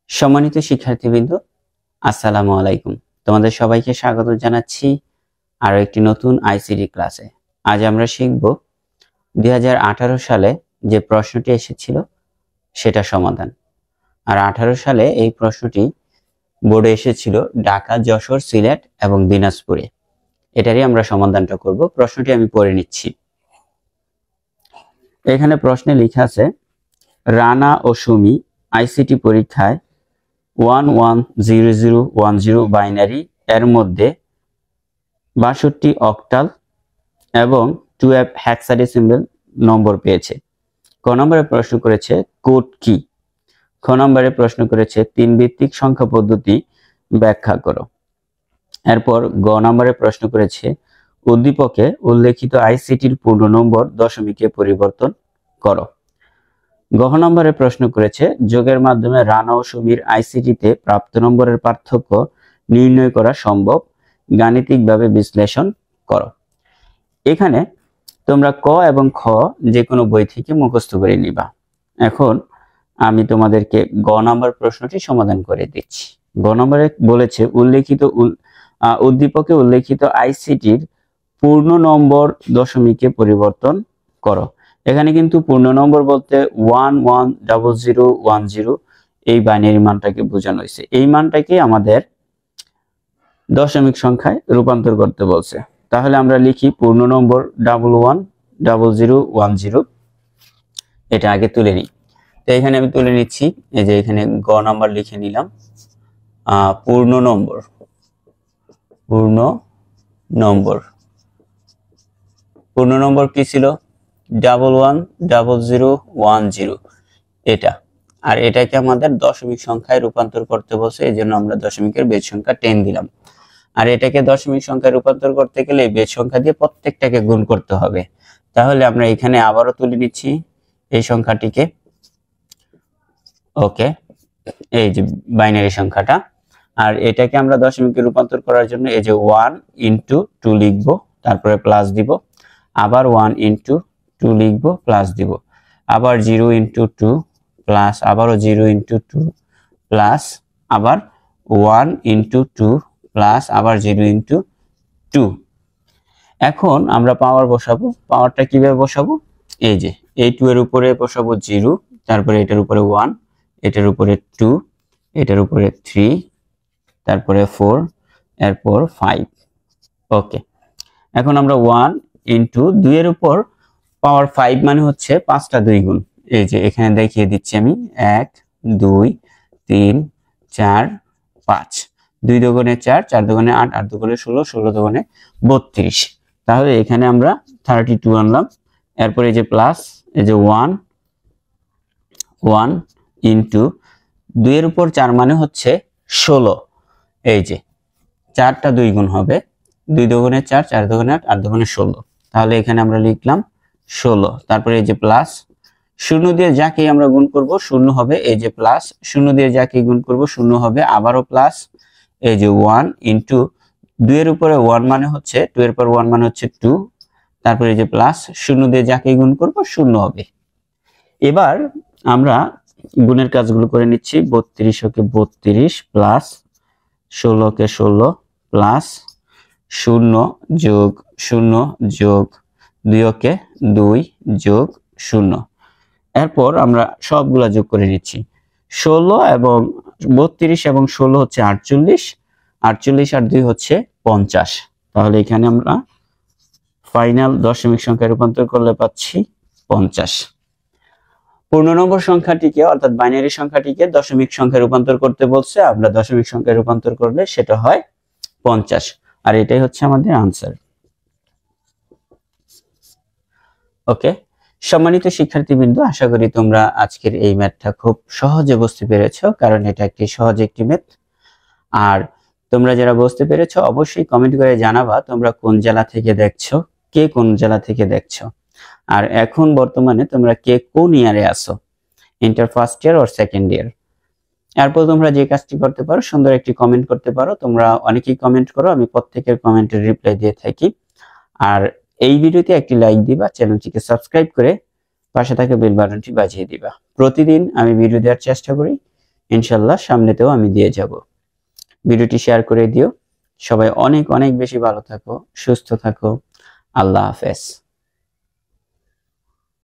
সম্মানিত শিক্ষার্থীবৃন্দ, আসসালামু আলাইকুম। তোমাদের সবাইকে স্বাগত জানাচ্ছি আরো একটি নতুন আইসিটি ক্লাসে। আজ আমরা শিখব 2018 সালে যে প্রশ্নটি এসেছিল সেটা সমাধান। আর 18 সালে এই প্রশ্নটি বোর্ডে এসেছিল ঢাকা, যশোর, সিলেট এবং দিনাজপুরে। এটারই আমরা সমাধানটা করব। প্রশ্নটি আমি পড়ে নিচ্ছি। এখানে প্রশ্নে লেখা আছে, রানা ও সুমি আইসিটি পরীক্ষায় 110010 বাইনারি এর মধ্যে 62 অক্টাল এবং 12 হেক্সাডেসিমাল নম্বর পেয়েছে। ক নম্বরে প্রশ্ন করেছে কোড কি। খ নম্বরে প্রশ্ন করেছে 3 ভিত্তিক সংখ্যা পদ্ধতি ব্যাখ্যা করো। এরপর গ নম্বরে প্রশ্ন করেছে উদ্দীপকে উল্লেখিত আইসিটির পূর্ণ নম্বর দশমিকে পরিবর্তন করো। গ নম্বরে প্রশ্ন করেছে যোগের মাধ্যমে রানা ও সুমির আইসিটিতে প্রাপ্ত নম্বরের পার্থক্য নির্ণয় করা সম্ভব, গাণিতিকভাবে বিশ্লেষণ করো। এখানে তোমরা ক এবং খ যে কোনো বই থেকে মুখস্থ করে নিবা। এখন আমি তোমাদেরকে গ নম্বর প্রশ্নটি সমাধান করে দিচ্ছি। গ নম্বরে বলেছে উদ্দীপকে উল্লেখিত আইসিটির পূর্ণ নম্বর দশমিকে পরিবর্তন করো। এখানে কিন্তু পূর্ণ নম্বর বলতে 110010 এই বাইনারি মানটাকে বোঝানো হয়েছে। এই মানটাকে আমাদের দশমিক সংখ্যায় রূপান্তর করতে বলছে। তাহলে আমরা লিখি পূর্ণ নম্বর 110010। এটা আগে তুলে নিই। তো এখানে আমি তুলে নিচ্ছি। এই যে এখানে গ নাম্বার লিখে নিলাম। পূর্ণ নম্বর কি ছিল? 110010 এটা। আর এটাকে আমাদের দশমিক সংখ্যায় রূপান্তর করতে বলছে, এই জন্য আমরা দশমিকের বেজ সংখ্যা 10 দিলাম। আর এটাকে দশমিক সংখ্যায় রূপান্তর করতে গেলে বেজ সংখ্যা দিয়ে প্রত্যেকটাকে গুণ করতে হবে। তাহলে আমরা এখানে আবারও তুলে নিচ্ছি এই সংখ্যাটিকে। ওকে, এই যে বাইনারি সংখ্যাটা। আর এটাকে আমরা দশমিকে রূপান্তর করার জন্য এই যে 1 × 2 লিখবো, তারপরে প্লাস দিব, আবার 1 × 2 লিখবো, প্লাস দিব, আবার 0 × 2 প্লাস, আবারও 0 × 2 প্লাস, আবার 1 × 2 প্লাস, আবার 0 × 2। এখন আমরা পাওয়ার বসাবো। পাওয়ারটা কিভাবে বসাবো? এই যে এই 2 এর উপরে বসাবো 0, তারপরে এটার উপরে 1, এটার উপরে 2, এটার উপরে 3, তারপরে 4, এরপর 5। ওকে, এখন আমরা 1 × 2 এর উপর পাওয়ার 5 মানে হচ্ছে 5টা 2 গুণ। এই যে এখানে দেখিয়ে দিচ্ছি আমি, 1 2 3 4 5, 2 দুগুণে 4, 4 দুগুণে 8, 8 দুগুণে 16, 16 দুগুণে 32। তাহলে এখানে আমরা 32 আনলাম। এরপর এই যে প্লাস, এই যে 1 × 2 এর উপর 4 মানে হচ্ছে 16। এই যে 4টা 2 গুণ হবে, 2 দুগুণে 4, 4 দুগুণে 8, 8 দুগুণে 16। তাহলে এখানে আমরা লিখলাম 16। তারপরে এই যে প্লাস, শূন্য দিয়ে যাকে আমরা গুণ করব শূন্য হবে, এই যে প্লাস, শূন্য দিয়ে যাকে গুণ করব শূন্য হবে, আবারও প্লাস, এই যে 1 × 2 এর উপরে 1 মানে হচ্ছে 2 এর পর 1 মানে হচ্ছে 2, তারপরে এই যে প্লাস, শূন্য দিয়ে যাকে গুণ করব শূন্য হবে। এবার আমরা গুণের কাজগুলো করে নিচ্ছি। 32 কে 32 প্লাস, 16 কে 16 প্লাস, 0 যোগ 0 যোগ 2 কে 2 যোগ 0। এরপর আমরা সবগুলা যোগ করে নিচ্ছি। 16 এবং 32 এবং 16 হচ্ছে 48, 48 আর 2 হচ্ছে 50। তাহলে এখানে আমরা ফাইনাল দশমিক সংখ্যায় রূপান্তর করলে পাচ্ছি 50। পূর্ণ নম্বর সংখ্যাটিকে অর্থাৎ বাইনারি সংখ্যাটিকে দশমিক সংখ্যায় রূপান্তর করতে বলছে। আমরা দশমিক সংখ্যায় রূপান্তর করলে সেটা হয় 50। আর এটাই হচ্ছে আমাদের আনসার। ওকে, সম্মানিত শিক্ষার্থীবৃন্দ, আশা করি তোমরা আজকের এই ম্যাথটা খুব সহজে বুঝতে পেরেছো, কারণ এটা একটি সহজ একটি ম্যাথ। আর তোমরা যারা বুঝতে পেরেছো অবশ্যই কমেন্ট করে জানাবা তোমরা কোন জেলা থেকে দেখছো, কে কোন জেলা থেকে দেখছো, আর এখন বর্তমানে তোমরা কে কোন ইয়ারে আছো, inter first year or second year. এরপর তোমরা যে কাজটি করতে পারো, সুন্দর একটি কমেন্ট করতে পারো। তোমরা অনেকেই কমেন্ট করো, আমি প্রত্যেকের কমেন্টের রিপ্লাই দিয়ে থাকি। আর এই ভিডিওতে একটি লাইক দিবা, চ্যানেলটিকে সাবস্ক্রাইব করে পাশে থাকা বেল বাটনটি বাজিয়ে দিবা। প্রতিদিন আমি ভিডিও দেওয়ার চেষ্টা করি, ইনশাল্লাহ সামনেতেও আমি দিয়ে যাব। ভিডিওটি শেয়ার করে দিও। সবাই অনেক অনেক বেশি ভালো থাকো, সুস্থ থাকো। আল্লাহ হাফেজ।